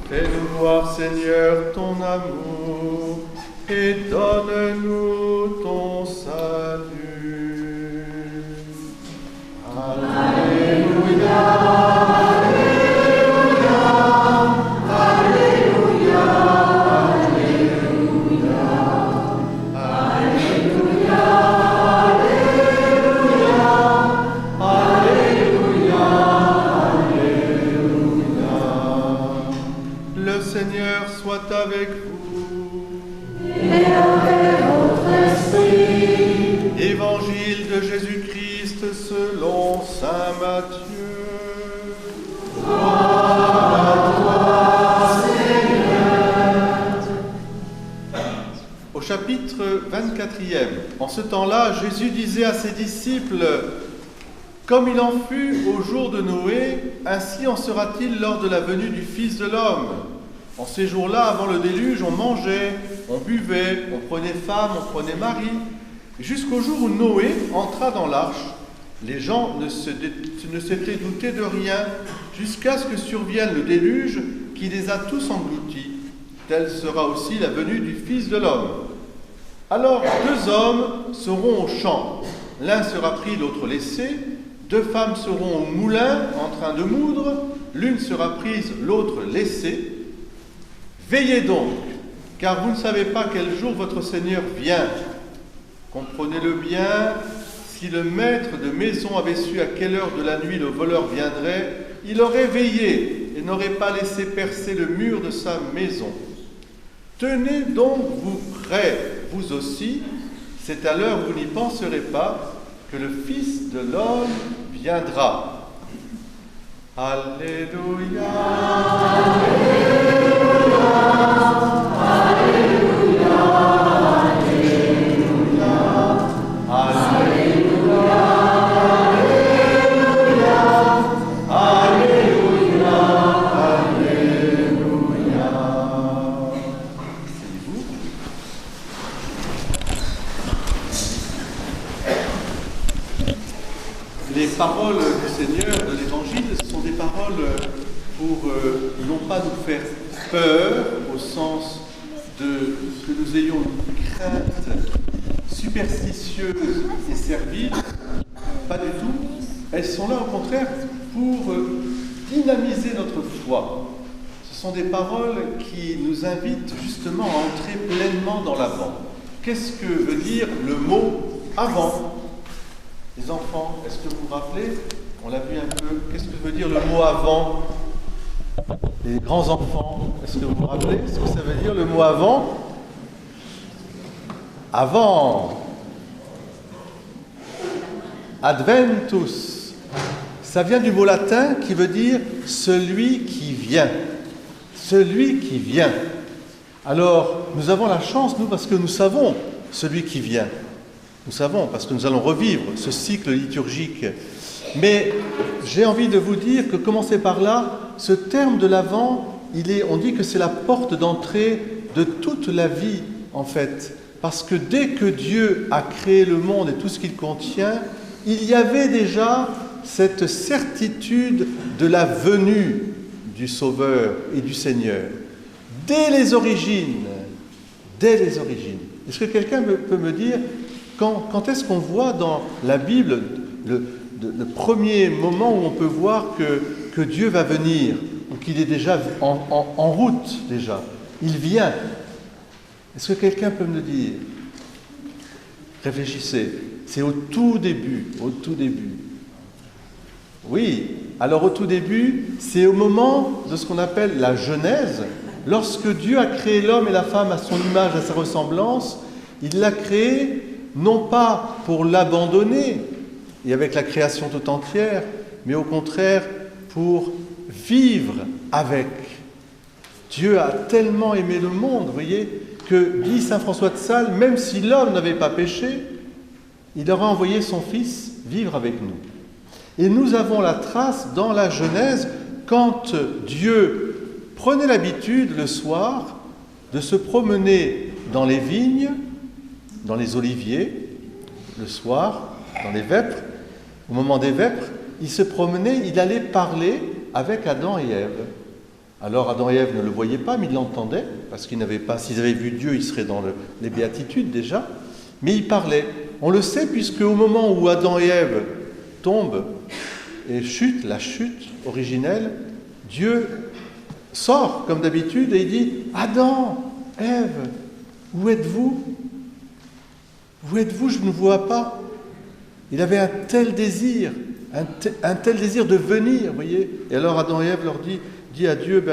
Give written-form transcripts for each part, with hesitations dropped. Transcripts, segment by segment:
Fais-nous voir, Seigneur, ton amour et donne-nous ton salut. Alléluia. Avec vous. Et avec votre esprit. Évangile de Jésus-Christ selon saint Matthieu. Gloire à toi, Seigneur. Au chapitre 24e, en ce temps-là, Jésus disait à ses disciples: comme il en fut au jour de Noé, ainsi en sera-t-il lors de la venue du Fils de l'homme. En ces jours-là, avant le déluge, on mangeait, on buvait, on prenait femme, on prenait mari, jusqu'au jour où Noé entra dans l'arche. Les gens ne s'étaient doutés de rien, jusqu'à ce que survienne le déluge qui les a tous engloutis. Telle sera aussi la venue du Fils de l'homme. Alors 2 hommes seront au champ, l'un sera pris, l'autre laissé, 2 femmes seront au moulin en train de moudre, l'une sera prise, l'autre laissée. Veillez donc, car vous ne savez pas quel jour votre Seigneur vient. Comprenez-le bien, si le maître de maison avait su à quelle heure de la nuit le voleur viendrait, il aurait veillé et n'aurait pas laissé percer le mur de sa maison. Tenez donc vous prêts, vous aussi, c'est à l'heure où vous n'y penserez pas que le Fils de l'homme viendra. Alléluia. Les paroles du Seigneur, de l'Évangile, ce sont des paroles pour non pas nous faire peur, au sens de que nous ayons une crainte superstitieuse et servile, pas du tout. Elles sont là au contraire pour dynamiser notre foi. Ce sont des paroles qui nous invitent justement à entrer pleinement dans l'avant. Qu'est-ce que veut dire le mot avant ? Les enfants, est-ce que vous vous rappelez? On l'a vu un peu. Qu'est-ce que veut dire le mot avant? Les grands enfants, est-ce que vous vous rappelez ce que ça veut dire le mot avant? Avant. Adventus. Ça vient du mot latin qui veut dire celui qui vient. Celui qui vient. Alors, nous avons la chance, nous, parce que nous savons celui qui vient. Nous savons, parce que nous allons revivre ce cycle liturgique. Mais j'ai envie de vous dire que, commencez par là, ce terme de l'Avent, on dit que c'est la porte d'entrée de toute la vie, en fait. Parce que dès que Dieu a créé le monde et tout ce qu'il contient, il y avait déjà cette certitude de la venue du Sauveur et du Seigneur. Dès les origines. Est-ce que quelqu'un peut me dire quand est-ce qu'on voit dans la Bible le premier moment où on peut voir que Dieu va venir, ou qu'il est déjà en route déjà? Il vient. Est-ce que quelqu'un peut me le dire? Réfléchissez. C'est au tout début. Oui, alors au tout début, c'est au moment de ce qu'on appelle la Genèse. Lorsque Dieu a créé l'homme et la femme à son image, à sa ressemblance, il l'a créé non pas pour l'abandonner, et avec la création tout entière, mais au contraire pour vivre avec. Dieu a tellement aimé le monde, vous voyez, que, dit saint François de Sales, même si l'homme n'avait pas péché, il aura envoyé son Fils vivre avec nous. Et nous avons la trace dans la Genèse, quand Dieu prenait l'habitude le soir de se promener dans les vignes, dans les oliviers, le soir, dans les vêpres. Au moment des vêpres, il se promenait, il allait parler avec Adam et Ève. Alors Adam et Ève ne le voyaient pas, mais ils l'entendaient, parce qu'ils n'avaient pas, s'ils avaient vu Dieu, ils seraient dans les béatitudes déjà, mais ils parlaient. On le sait puisque au moment où Adam et Ève tombent et chutent, la chute originelle, Dieu sort comme d'habitude et il dit « Adam, Ève, où êtes-vous? Où êtes-vous? Je ne vous vois pas. » Il avait un tel désir de venir, vous voyez. Et alors Adam et Ève leur dit à Dieu,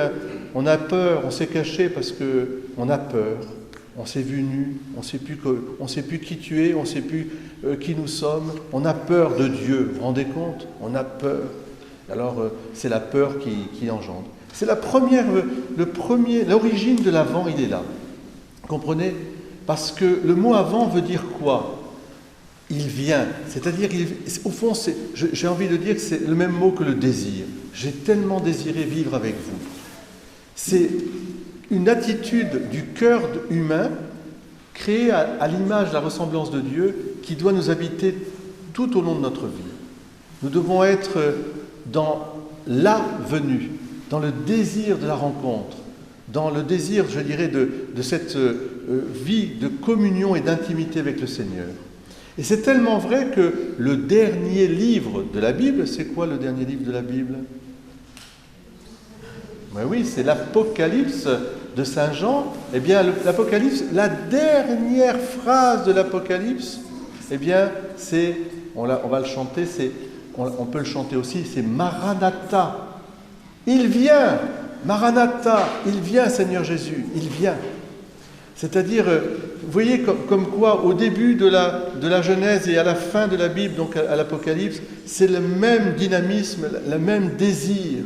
on a peur, on s'est caché parce qu'on a peur. On s'est vu nus, on ne sait plus qui tu es, on ne sait plus qui nous sommes. On a peur de Dieu, vous vous rendez compte? On a peur. Alors c'est la peur qui engendre. C'est l'origine de l'avant, il est là. Comprenez? Parce que le mot avant veut dire quoi? Il vient, c'est-à-dire, au fond, j'ai envie de dire que c'est le même mot que le désir. J'ai tellement désiré vivre avec vous. C'est une attitude du cœur humain créée à l'image, la ressemblance de Dieu, qui doit nous habiter tout au long de notre vie. Nous devons être dans la venue, dans le désir de la rencontre, dans le désir, je dirais, de cette vie de communion et d'intimité avec le Seigneur. Et c'est tellement vrai que le dernier livre de la Bible, c'est quoi le dernier livre de la Bible? Ben oui, c'est l'Apocalypse de Saint Jean. Eh bien, l'Apocalypse, la dernière phrase de l'Apocalypse, eh bien, c'est, on va le chanter, on peut le chanter aussi, c'est Maranatha. Il vient, Maranatha, il vient, Seigneur Jésus, il vient. C'est-à-dire, vous voyez comme quoi, au début de la Genèse et à la fin de la Bible, donc à l'Apocalypse, c'est le même dynamisme, le même désir.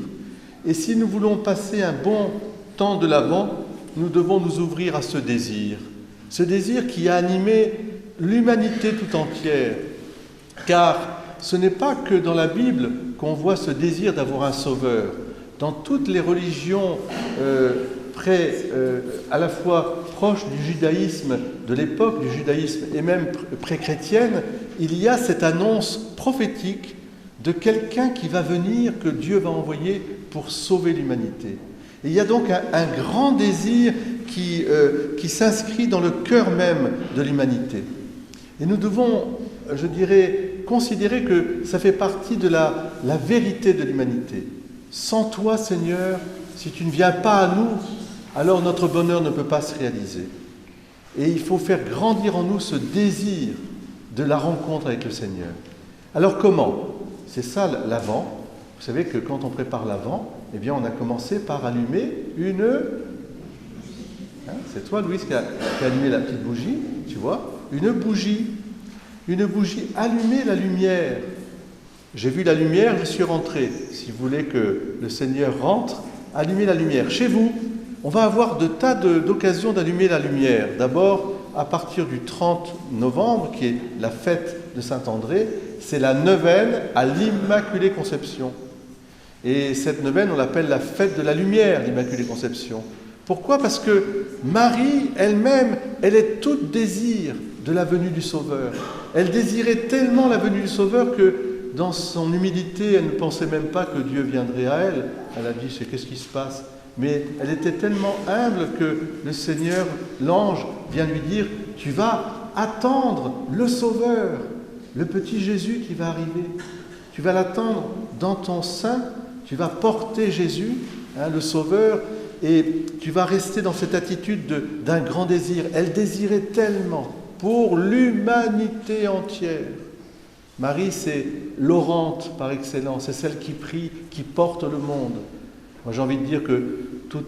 Et si nous voulons passer un bon temps de l'Avent, nous devons nous ouvrir à ce désir qui a animé l'humanité tout entière. Car ce n'est pas que dans la Bible qu'on voit ce désir d'avoir un sauveur. Dans toutes les religions à la fois proches du judaïsme, de l'époque du judaïsme et même pré-chrétienne, il y a cette annonce prophétique de quelqu'un qui va venir, que Dieu va envoyer pour sauver l'humanité. Et il y a donc un grand désir qui s'inscrit dans le cœur même de l'humanité. Et nous devons, je dirais, considérer que ça fait partie de la vérité de l'humanité. Sans toi, Seigneur, si tu ne viens pas à nous, alors notre bonheur ne peut pas se réaliser. Et il faut faire grandir en nous ce désir de la rencontre avec le Seigneur. Alors comment? C'est ça l'Avent. Vous savez que quand on prépare l'Avent, eh bien on a commencé par allumer une... c'est toi, Louise, qui a allumé la petite bougie, tu vois? Une bougie. Une bougie, allumer la lumière. J'ai vu la lumière, je suis rentré. Si vous voulez que le Seigneur rentre, allumez la lumière. Chez vous, on va avoir de tas d'occasions d'allumer la lumière. D'abord, à partir du 30 novembre, qui est la fête de Saint-André, c'est la neuvaine à l'Immaculée Conception. Et cette neuvaine, on l'appelle la fête de la lumière, l'Immaculée Conception. Pourquoi? Parce que Marie, elle-même, elle est toute désir de la venue du Sauveur. Elle désirait tellement la venue du Sauveur que dans son humilité, elle ne pensait même pas que Dieu viendrait à elle. Elle a dit, qu'est-ce qui se passe? Mais elle était tellement humble que le Seigneur, l'ange, vient lui dire, tu vas attendre le Sauveur, le petit Jésus qui va arriver. Tu vas l'attendre dans ton sein, tu vas porter Jésus, le Sauveur, et tu vas rester dans cette attitude d'un grand désir. Elle désirait tellement pour l'humanité entière. Marie, c'est l'orante par excellence, c'est celle qui prie, qui porte le monde. Moi, j'ai envie de dire que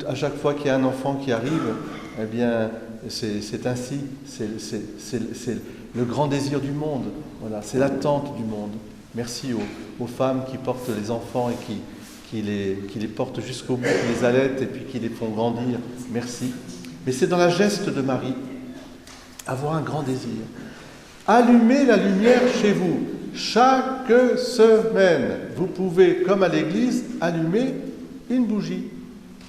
à chaque fois qu'il y a un enfant qui arrive, eh bien, c'est ainsi, c'est le grand désir du monde. Voilà, c'est l'attente du monde. Merci aux femmes qui portent les enfants et qui les portent jusqu'au bout, qui les allaitent et puis qui les font grandir. Merci. Mais c'est dans la geste de Marie, avoir un grand désir. Allumez la lumière chez vous. Chaque semaine, vous pouvez, comme à l'église, allumer une bougie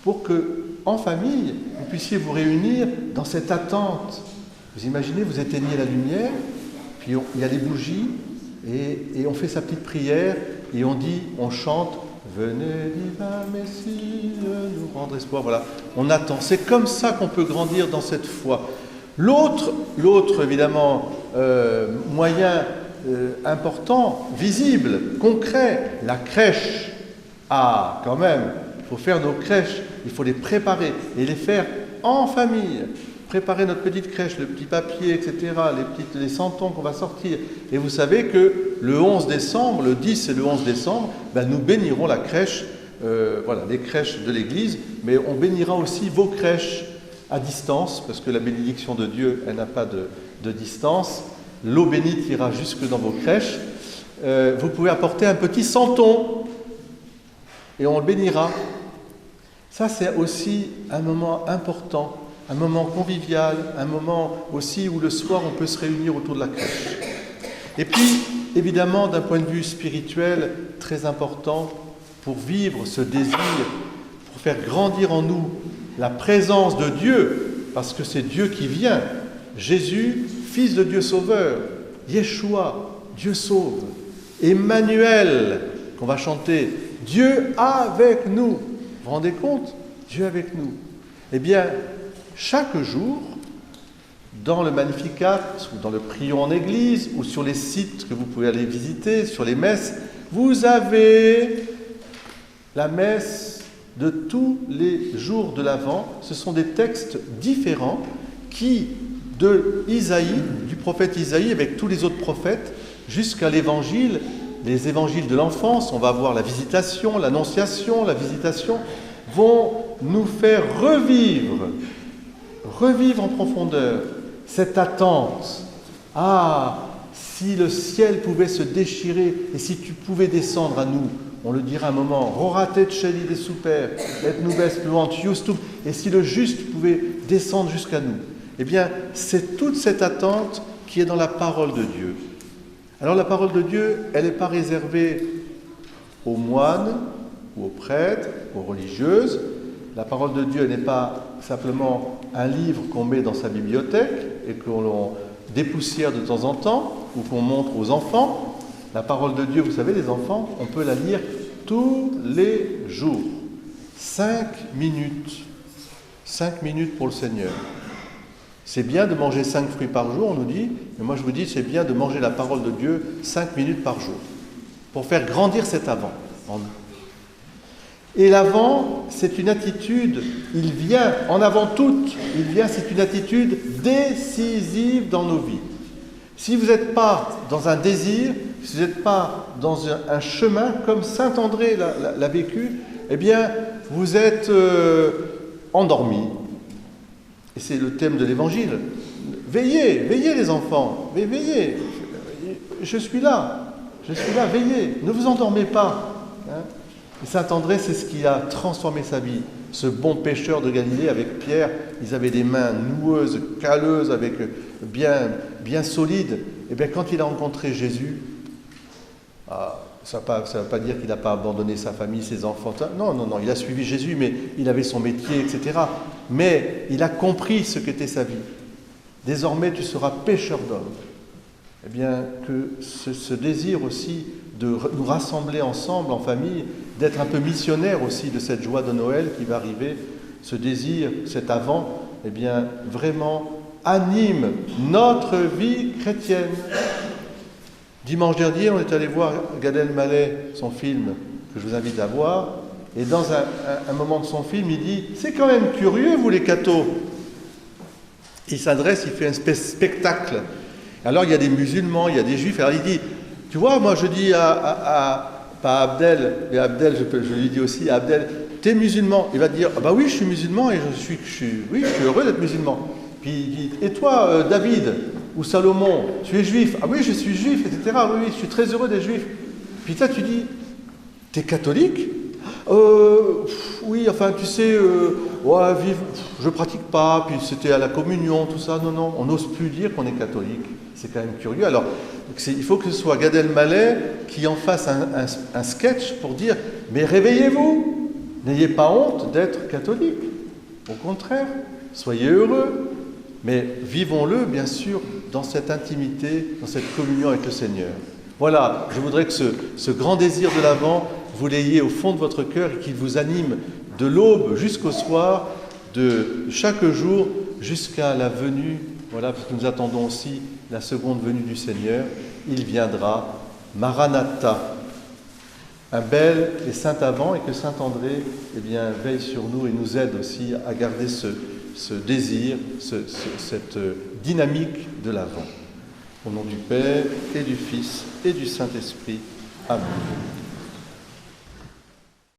pour que, en famille, vous puissiez vous réunir dans cette attente. Vous imaginez, vous éteignez la lumière, puis il y a les bougies, et on fait sa petite prière, et on dit, on chante venez divin Messie, nous rendre espoir. Voilà, on attend. C'est comme ça qu'on peut grandir dans cette foi. L'autre évidemment, moyen important, visible, concret, la crèche. Ah, quand même, il faut faire nos crèches, il faut les préparer et les faire en famille. Préparer notre petite crèche, le petit papier, etc., les santons qu'on va sortir. Et vous savez que le 11 décembre, le 10 et le 11 décembre, nous bénirons la crèche, voilà, les crèches de l'Église, mais on bénira aussi vos crèches à distance, parce que la bénédiction de Dieu, elle n'a pas de distance. L'eau bénite ira jusque dans vos crèches. Vous pouvez apporter un petit santon, et on le bénira. Ça, c'est aussi un moment important, un moment convivial, un moment aussi où le soir on peut se réunir autour de la crèche. Et puis, évidemment, d'un point de vue spirituel, très important, pour vivre ce désir, pour faire grandir en nous la présence de Dieu, parce que c'est Dieu qui vient, Jésus, Fils de Dieu Sauveur, Yeshua, Dieu sauve, Emmanuel, qu'on va chanter, Dieu avec nous. Vous vous rendez compte? Dieu avec nous. Eh bien, chaque jour, dans le Magnificat, ou dans le Prions en Église, ou sur les sites que vous pouvez aller visiter, sur les messes, vous avez la messe de tous les jours de l'Avent. Ce sont des textes différents qui, de Isaïe, du prophète Isaïe, avec tous les autres prophètes, jusqu'à l'Évangile, les évangiles de l'enfance, on va voir la visitation, l'annonciation, la visitation, vont nous faire revivre en profondeur cette attente. Ah, si le ciel pouvait se déchirer et si tu pouvais descendre à nous, on le dira un moment, Rorate Tcheli des super, et nubes pluant justum, et si le juste pouvait descendre jusqu'à nous. Eh bien, c'est toute cette attente qui est dans la parole de Dieu. Alors la parole de Dieu, elle n'est pas réservée aux moines ou aux prêtres, aux religieuses. La parole de Dieu n'est pas simplement un livre qu'on met dans sa bibliothèque et qu'on dépoussière de temps en temps ou qu'on montre aux enfants. La parole de Dieu, vous savez, les enfants, on peut la lire tous les jours. 5 minutes. 5 minutes pour le Seigneur. C'est bien de manger 5 fruits par jour, on nous dit, mais moi je vous dis, c'est bien de manger la parole de Dieu 5 minutes par jour, pour faire grandir cet avant en nous. Et l'avant, c'est une attitude, il vient, en avant toute, c'est une attitude décisive dans nos vies. Si vous n'êtes pas dans un désir, si vous n'êtes pas dans un chemin, comme saint André l'a vécu, eh bien, vous êtes endormi. Et c'est le thème de l'Évangile. Veillez, veillez les enfants, veillez. Je suis là, veillez, ne vous endormez pas. Hein. Et saint André, c'est ce qui a transformé sa vie. Ce bon pêcheur de Galilée avec Pierre, ils avaient des mains noueuses, calleuses, avec bien solides. Et bien quand il a rencontré Jésus, ça ne veut pas dire qu'il n'a pas abandonné sa famille, ses enfants. Non, il a suivi Jésus, mais il avait son métier, etc. Mais il a compris ce qu'était sa vie. Désormais, tu seras pêcheur d'hommes. Eh bien, que ce désir aussi de nous rassembler ensemble en famille, d'être un peu missionnaire aussi de cette joie de Noël qui va arriver, ce désir, cet avant, eh bien, vraiment anime notre vie chrétienne. Dimanche dernier, on est allé voir Gad Elmaleh, son film, que je vous invite à voir, et dans un moment de son film, il dit « C'est quand même curieux, vous les cathos !» Il s'adresse, il fait un spectacle. Alors, il y a des musulmans, il y a des juifs, alors il dit « Tu vois, moi je dis pas à Abdel, mais Abdel, je lui dis aussi à Abdel, t'es musulman ?» Il va dire « Ah bah oui, je suis musulman et je suis heureux d'être musulman. » Puis il dit « Et toi, David ou Salomon, tu es juif ?»« Ah oui, je suis juif, etc. Oui, je suis très heureux d'être juif. » Puis toi, tu dis « T'es catholique ?»« Oui, enfin, tu sais, je pratique pas, puis c'était à la communion, tout ça. » Non, on n'ose plus dire qu'on est catholique. C'est quand même curieux. Alors, il faut que ce soit Gad Elmaleh qui en fasse un sketch pour dire « Mais réveillez-vous, n'ayez pas honte d'être catholique. Au contraire, soyez heureux. » Mais vivons-le, bien sûr, dans cette intimité, dans cette communion avec le Seigneur. Voilà, je voudrais que ce grand désir de l'Avent vous l'ayez au fond de votre cœur et qu'il vous anime de l'aube jusqu'au soir, de chaque jour jusqu'à la venue, voilà, parce que nous attendons aussi la seconde venue du Seigneur. Il viendra, Maranatha. Un bel et saint avant, et que saint André veille sur nous et nous aide aussi à garder ce désir, cette dynamique de l'Avent. Au nom du Père et du Fils et du Saint-Esprit. Amen.